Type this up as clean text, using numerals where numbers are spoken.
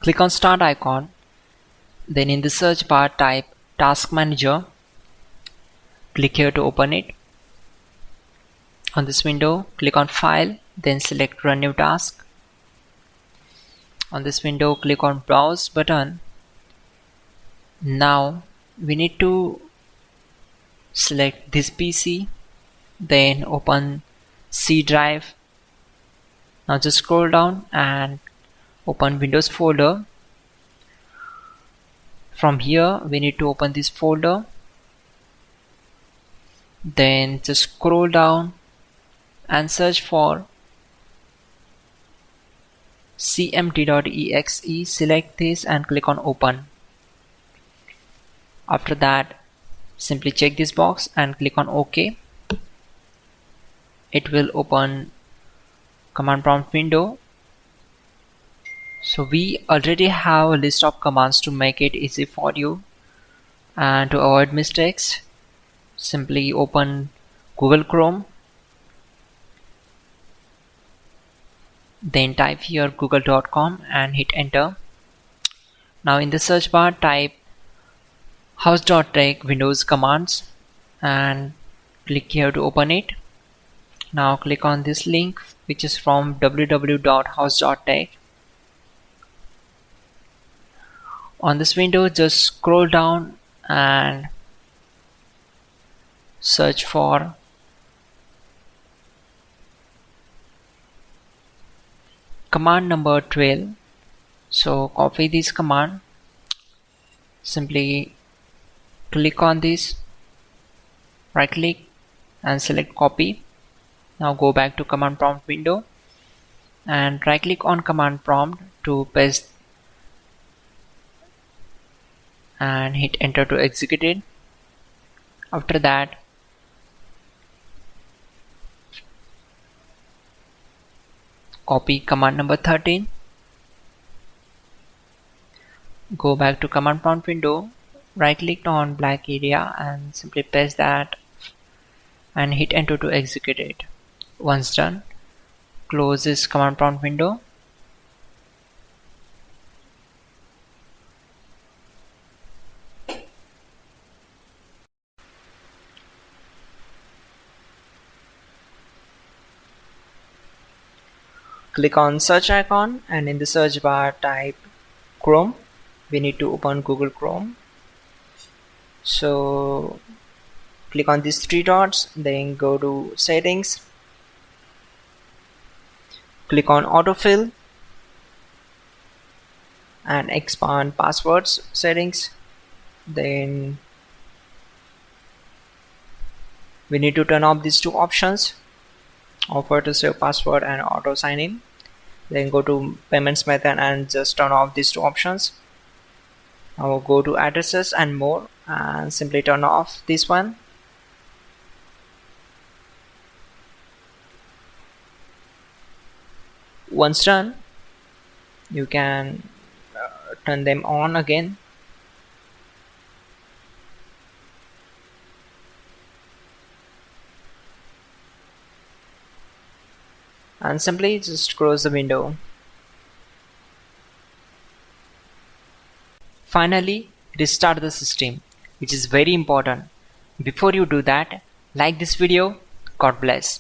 Click on Start icon, then in the search bar type Task Manager. Click here to open it. On this window, click on File, then select Run New Task. On this window, click on Browse button. Now we need to select this PC, then open C drive. Now just scroll down and open Windows folder. From here we need to open this folder, then just scroll down and search for cmt.exe. Select this and click on open. After that, simply check this box and click on OK. It will open command prompt window. So we already have a list of commands to make it easy for you, and to avoid mistakes, simply open Google Chrome, then type here google.com and hit enter. Now in the search bar type hows.tech Windows commands and click here to open it. Now click on this link, which is from www.hows.tech. On this window, just scroll down and search for command number 12. So copy this command, simply click on this, right click and select copy. Now go back to command prompt window and right click on command prompt to paste and hit enter to execute it. After that, copy command number 13, go back to command prompt window, right click on black area and simply paste that and hit enter to execute it. Once done, close this command prompt window. Click on search icon and in the search bar type Chrome. We need to open Google Chrome. So click on these three dots, then go to settings, click on autofill and expand passwords settings. Then we need to turn off these two options, offer to save password and auto sign in. Then go to payments method and just turn off these two options. Now go to addresses and more and simply turn off this one. Once done, you can turn them on again. And simply just close the window. Finally, restart the system, which is very important. Before you do that, like this video. God bless.